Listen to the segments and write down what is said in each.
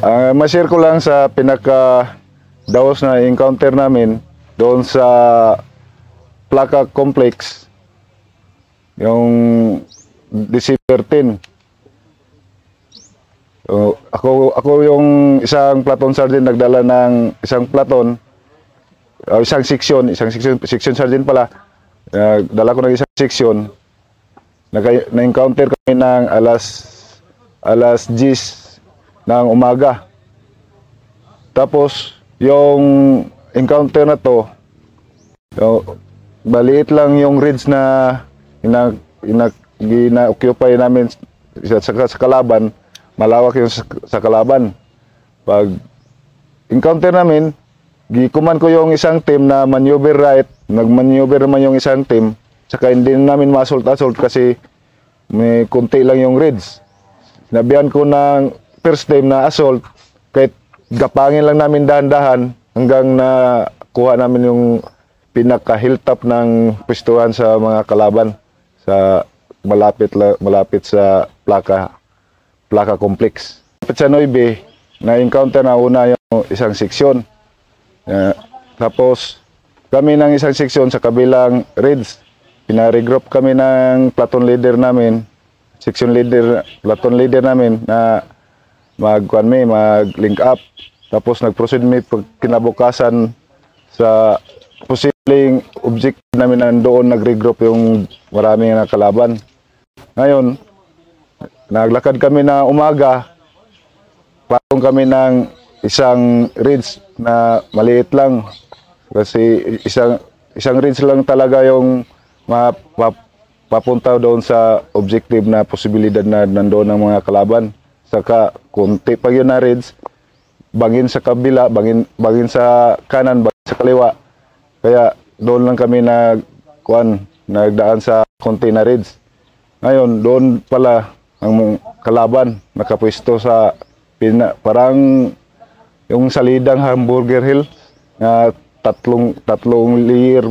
Ma-share ko lang sa pinaka-daos na encounter namin doon sa Plaka Complex yung December 10. So, ako yung isang platoon sergeant nagdala ng isang platoon, isang section sergeant pala. Dala ko ng isang section. Na-encounter kami ng alas 10 ng umaga. Tapos yung encounter na to, maliit lang yung ridge na ina-occupy namin sa kalaban. Malawak yung sa kalaban. Pag encounter namin, gikuman ko yung isang team na maneuver right, nag-maneuver naman yung isang team, saka hindi namin ma-assault kasi may kunti lang yung ridge. Sinabihan ko ng first team na assault, kahit gapangin lang namin dahan-dahan hanggang na kuha namin yung pinaka-hilltop ng pwestuhan sa mga kalaban sa malapit sa Plaka Complex. Sa 9, na-encounter na una yung isang seksyon. Tapos kami ng isang seksyon sa kabilang ridge. Pina-regroup kami ng platoon leader namin, platoon leader namin na mag-link up. Tapos nag-proceed may kinabukasan sa posibleng objective namin na doon nag-regroup yung maraming kalaban. Ngayon, naglakad kami na umaga, patong kami ng isang ridge na maliit lang. Kasi isang ridge lang talaga yung papunta doon sa objective na posibilidad na nandoon ng mga kalaban. Saka kunti pa yun na ridge, bangin sa kabila, bangin sa kanan, bangin sa kaliwa. Kaya doon lang kami nagdaan sa konti na ridge. Ngayon, doon pala ang kalaban nakapwesto sa parang yung salidang Hamburger Hill na tatlong layer,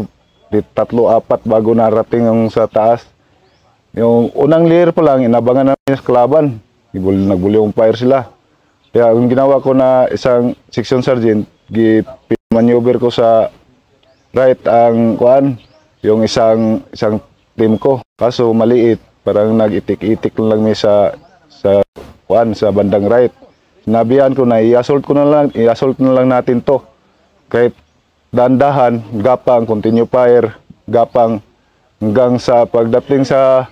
tatlo-apat bago narating yung sa taas. Yung unang layer pa lang inabangan namin sa kalaban, nagbulyong fire sila. Kaya yung ginawa ko na isang section sergeant, maneuver ko sa right yung isang team ko, kaso maliit. Parang nag-itik-itik lang may sa bandang right. Sinabihan ko na i-assault na lang natin to. Kahit dahan-dahan, gapang, continue fire, gapang, hanggang sa pagdating sa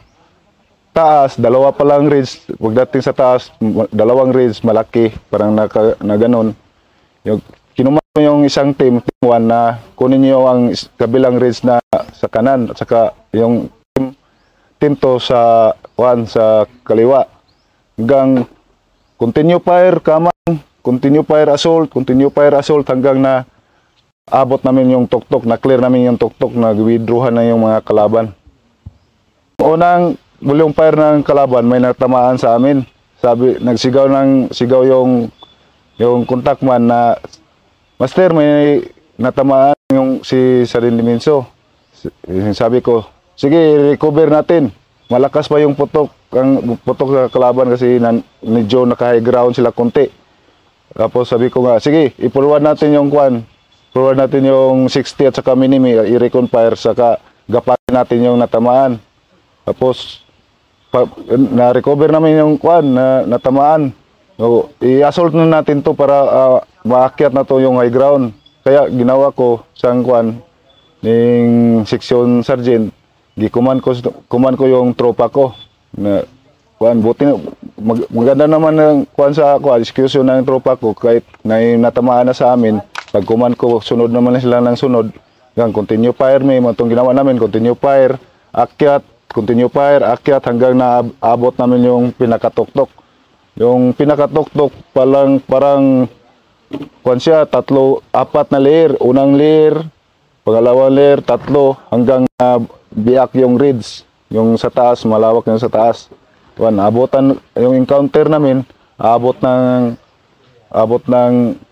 taas, dalawa pa lang ridge. Pagdating sa taas, dalawang ridge, malaki, parang na ganon. Kinuman ko yung isang team 1 na kunin niyo ang kabilang ridge na sa kanan, at saka yung tinto sa kaliwa. Hanggang continue fire, continue fire assault hanggang na abot namin yung tuktok, na clear namin yung tuktok, nag-withdrawhan na yung mga kalaban. Unang bulyong fire ng kalaban, may natamaan sa amin. Nagsigaw yung contactman na, "Master, may natamaan yung si Sergeant Dimenso." Sabi ko, "Sige, recover natin." Malakas pa yung putok sa kalaban kasi medyo naka-high ground sila konti. Tapos sabi ko nga, "Sige, i-forward natin yung forward natin yung 60 at saka minimi, i-recon fire, saka gapatin natin yung natamaan." Tapos na-recover namin yung na natamaan. So, i-assault na natin to para maakyat na to yung high ground. Kaya ginawa ko sang ning section sergeant, kuman ko yung tropa ko na buti maganda naman ng sa execution ng tropa ko, kahit natamaan na sa amin. Pag kuman ko, sunod naman sila ng sunod. Continue fire, may matong ginawa namin, continue fire, akyat, continue fire, akyat, hanggang naabot namin yung pinakatuktok. Yung pinakatuktok parang siya, 3-4 na layer. Unang layer, pangalawang layer, 3, hanggang biak yung ridge, yung sa taas, malawak yung sa taas. Abotan yung encounter namin, abot ng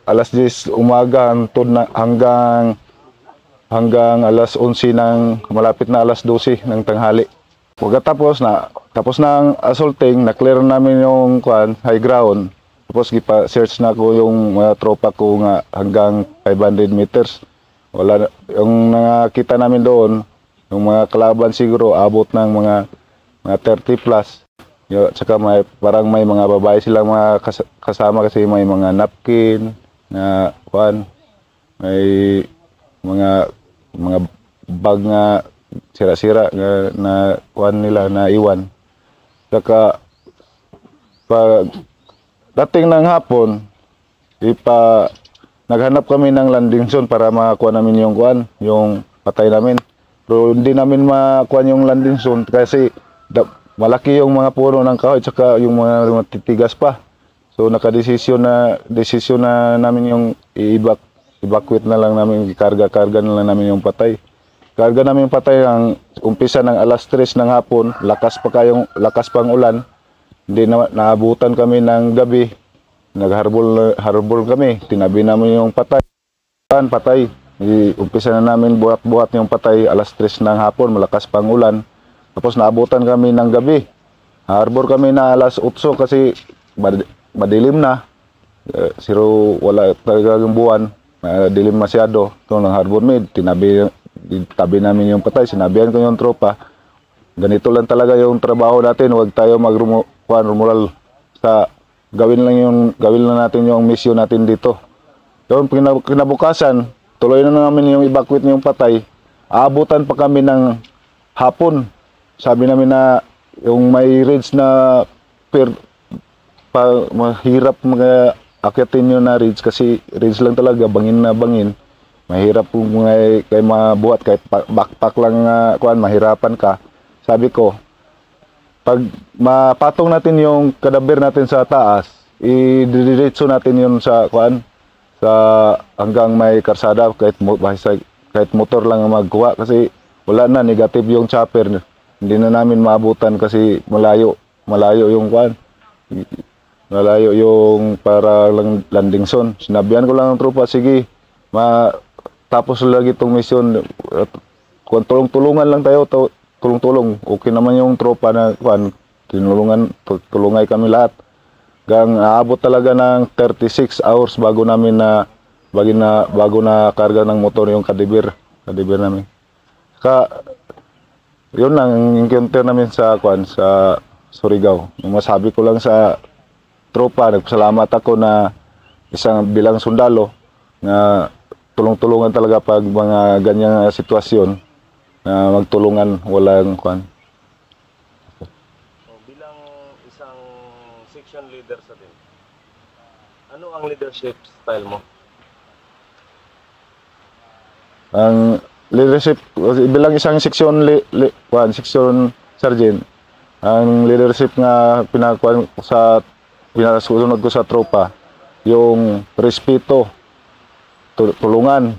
alas 10 umaga hanggang alas 11 ng malapit na alas 12 ng tanghali. Pagkatapos tapos na ang assaulting, na-clear namin yung high ground. Tapos gipa-search na ko yung mga tropa ko nga hanggang 500 meters. Wala yung nakita namin doon, yung mga kalaban siguro abot ng mga 30 plus. Yo, tsaka parang may mga babae silang mga kasama kasi may mga napkin na kuan, may mga bag nga sira-sira na kuan nila na iwan. Saka pag dating ng hapon, naghanap kami ng landing zone para makuha namin yung kuan, yung patay namin. Pero hindi namin makuha yung landing zone kasi malaki yung mga puno ng kahoy tsaka yung mga matitigas pa. So desisyon na namin yung evacuate na lang namin, karga na lang namin yung patay. Karga namin yung patay ang umpisa ng alas 3 ng hapon, lakas pang ulan. Hindi na naabutan kami ng gabi. Harbol kami, tinabi namin yung patay. Umpisa na namin buhat-buhat yung patay alas 3 ng hapon, malakas pang ulan. Tapos naabutan kami ng gabi. Harbor kami na alas 8 kasi madilim na. Wala talaga yung buwan. Dilim masyado. Ito ng harbor mid, tabi namin yung patay. Sinabihan ko yung tropa, ganito lang talaga yung trabaho natin. Huwag tayo rumulal sa gawin lang natin yung mission natin dito. Yung kinabukasan, tuloy na namin yung evacuate yung patay. Aabutan pa kami ng hapon. Sabi namin na yung may ridge na mahirap akyatin yun na ridge kasi ridge lang talaga, bangin na bangin. Mahirap kung kay mabuhat, kahit backpack lang kuan, mahirapan ka. Sabi ko, pag mapatong natin yung kadaber natin sa taas, ididiretso natin yun sa kuan, sa hanggang may karsada, kahit motor lang ang magkuha kasi wala na, negative yung chopper. Hindi na namin maabutan kasi malayo yung kuan. Malayo yung para lang landing zone. Sinabihan ko lang ng tropa, sige, tapos lagi itong mission. Kung tulungan lang tayo, tulong-tulong. Okay naman yung tropa na kuan, tulungay kami lahat. Aabot talaga ng 36 hours bago karga ng motor yung kadiber namin. Yun lang ang encounter namin sa Surigao. Masabi ko lang sa tropa, nagpasalamat ako na bilang sundalo na tulong-tulungan talaga pag mga ganyang sitwasyon, na magtulungan, walang kuan. Bilang isang section leader sa din, ano ang leadership style mo? Ang leadership bilang isang section section sergeant, ang leadership nga pinasunod ko sa tropa, yung respeto, tulungan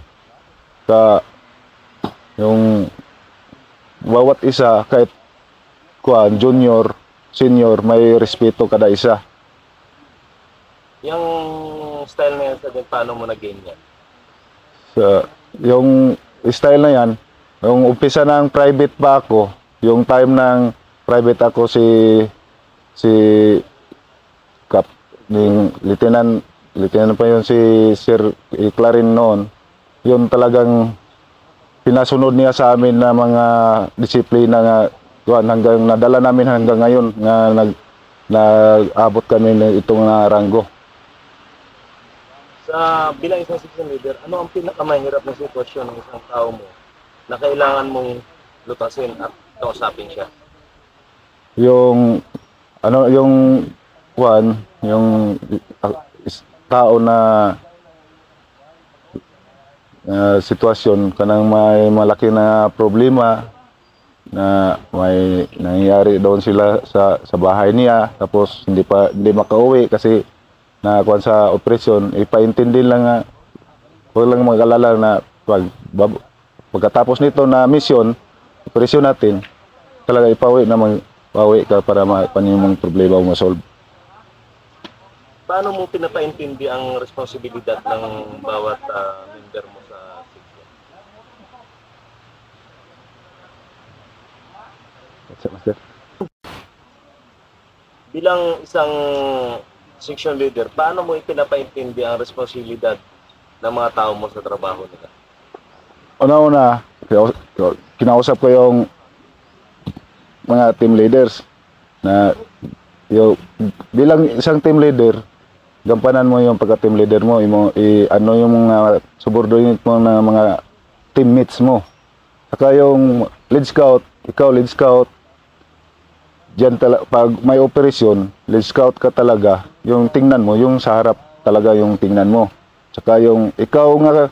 yung bawat isa, kahit junior, senior, may respeto kada isa. Yung style na yan sa din, paano mo na-gain yan? Yung style na yan, yung umpisa ng private pa ako, yung time ng private ako si Lieutenant pa yun, si Sir Clarin noon, yun talagang pinasunod niya sa amin na mga disiplina nga hanggang nadala namin hanggang ngayon nga nag-abot kami ng itong ranggo. Sa bilang isang section leader, ano ang pinakamahirap na sitwasyon ng isang tao mo na kailangan mong lutasin at kausapin siya? Yung tao na sitwasyon kanang may malaki na problema na may nangyayari doon sila sa bahay niya, tapos hindi makauwi kasi kuan sa operasyon. Ipaintindi lang huwag lang mag-alala na pagkatapos nito na mission, operasyon natin, talaga pauwi ka para mong problema mo ma-solve. Paano mo pinapaintindi ang responsibilidad ng bawat member mo sa section? Bilang isang section leader, paano mo ipinapaintindi ang responsibilidad ng mga tao mo sa trabaho nila? Una-una, kinausap ko yung mga team leaders na yung bilang isang team leader, gampanan mo yung pagka-team leader mo, ano yung mga subordinate mo na mga teammates mo. Saka yung lead scout, ikaw lead scout, pag may operasyon, lead scout ka talaga, yung tingnan mo, yung sa harap talaga yung tingnan mo. Saka yung ikaw nga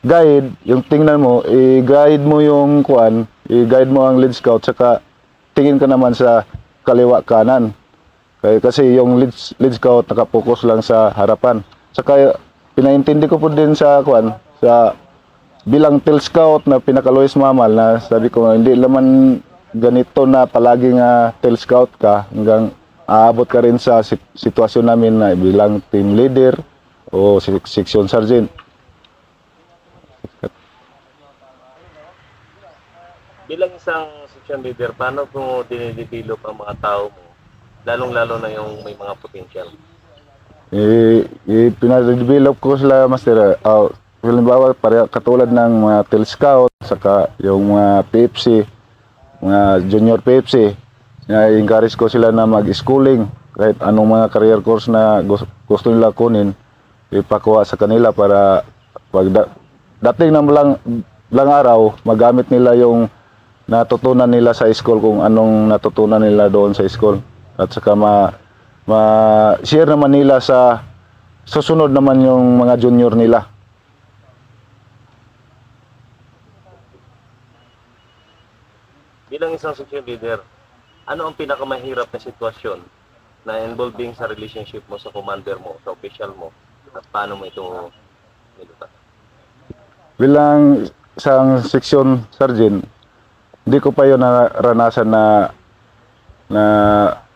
guide, yung tingnan mo, i-guide mo yung kuan, i-guide mo ang lead scout, saka tingin ka naman sa kaliwa kanan. Kasi yung lead scout nakapokus lang sa harapan. Saka pinaintindi ko po din sa kuan, sa bilang tail scout na pinakaluwis mamal na sabi ko hindi naman ganito na palaging tail scout ka hanggang aabot ka rin sa sitwasyon namin na bilang team leader o section sergeant. Bilang isang section leader, paano mo dinidevelop ang mga tao mo, lalong-lalo na yung may mga potential? Pinadevelop ko sila, Master. Halimbawa, katulad ng mga tail scout, saka yung mga PFC, mga junior PFC, encourage ko sila na mag-schooling, kahit anong mga career course na gusto nila kunin, ipakuha sa kanila para pag dating ng lang araw, magamit nila yung natutunan nila sa school, kung anong natutunan nila doon sa school. At saka ma-share naman nila sa susunod naman yung mga junior nila. Bilang isang section leader, ano ang pinakamahirap na sitwasyon na involving sa relationship mo sa commander mo, sa official mo, at paano mo ito nilutas? Bilang isang section sergeant, hindi ko pa yun naranasan na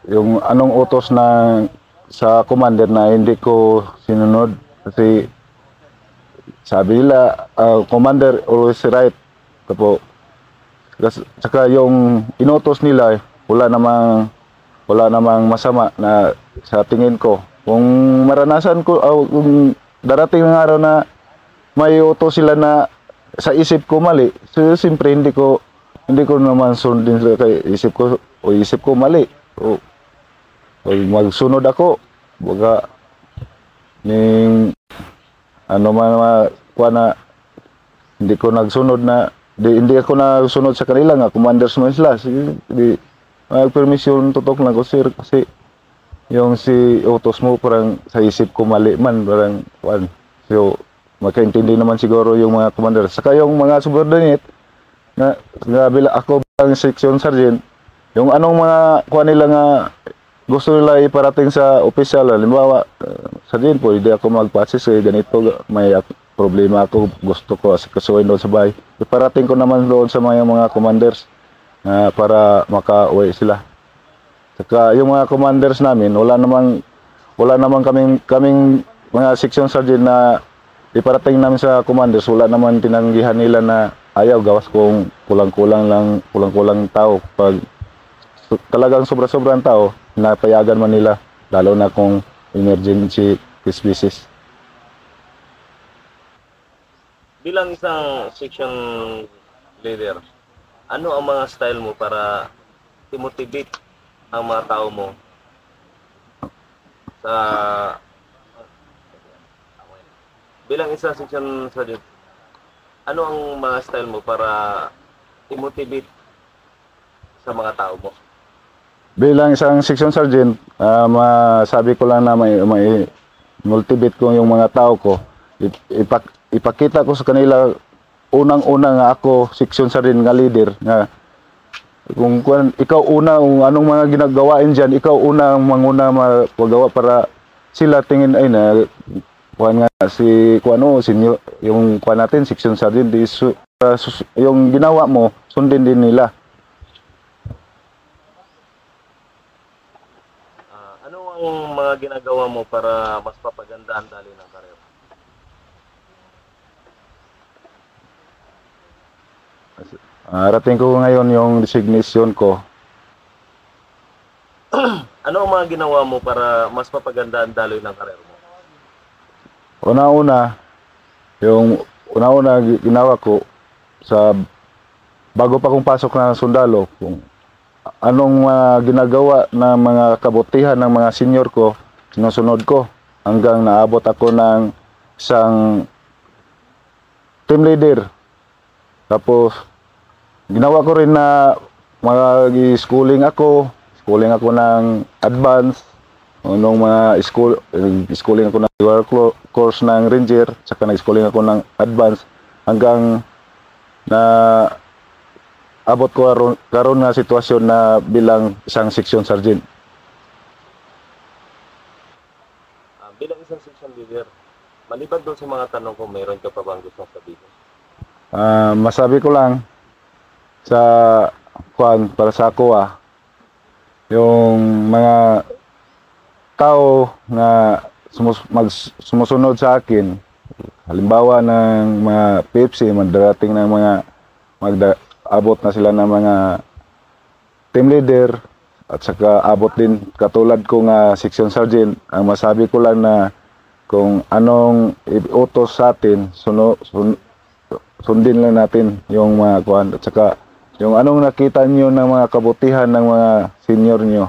yung anong utos na sa commander na hindi ko sinunod. Kasi sabi nila, commander always right. Tapos saka yung inutos nila, wala namang masama na sa tingin ko. Kung maranasan ko, kung darating ng araw na may utos sila na sa isip ko mali, so siyempre hindi ko naman sundin sa isip ko mali. O magsunod ako. Baga ning ano man kuha na hindi ko nagsunod na hindi ako nasunod sa kanila nga commanders man sila. Di permission tutok lang ko sir, kasi yung si utos mo parang sa isip ko mali man, parang kuan. So makaintindi naman siguro yung mga commander. Saka yung mga subordinate na bila ako bilang section sergeant, yung anong mga kuha nila nga gusto nila iparating sa official, halimbawa sergeant, pwede ako magpasis kay ganito, may problema ako, gusto ko kasuhin doon sa bahay, iparating ko naman doon sa mga commanders para makauwi sila. Saka yung mga commanders namin, wala namang kaming mga section sergeant na iparating namin sa commanders, wala naman tinanggihan nila na ayaw, gawas kung kulang-kulang tao. Pag talagang sobra-sobrang tao, napayagan man nila, lalo na kung emergency species. Bilang isang section leader, ano ang mga style mo para i-motivate ang mga tao mo sa bilang isang section sergeant, ano ang mga style mo para i-motivate sa mga tao mo? Bilang isang section sergeant, masabi ko lang na may motivate ko yung mga tao ko. Ipakita ko sa kanila, unang-una nga ako section sergeant nga leader, nga kung ikaw una, anong mga ginagawain dyan, ikaw una manguna magawa para sila tingin ay na kuan nga si senior, yung kuan natin section sergeant, yung ginawa mo sundin din nila. Ano ang mga ginagawa mo para mas papaganda ang daloy ng karera? Rating ko ngayon yung designation ko. Ano ang mga ginawa mo para mas mapaganda ang daloy ng karir mo? Una-una, yung una-una ginawa ko sa bago pa kong pasok na sundalo, kung anong ginagawa ng mga kabutihan ng mga senior ko, sinusunod ko hanggang naabot ako ng isang team leader. Tapos ginawa ko rin na schooling ako ng advance, nung mga schooling ako ng course ng Ranger, saka nag-schooling ako ng advance hanggang na abot ko karon nga sitwasyon na bilang isang section sergeant. Bilang isang section leader, maliban doon sa mga tanong ko, mayroon ka pa bang gustong sabihin? Masabi ko lang sa para sa ako yung mga tao na sumusunod sa akin, halimbawa ng mga Pepsi, magdarating ng mga abot na sila ng mga team leader at saka abot din katulad ko nga section sergeant, ang masabi ko lang na kung anong iutos sa atin, sundin lang natin yung mga kuhan at saka yung anong nakita niyo ng mga kabutihan ng mga senior niyo,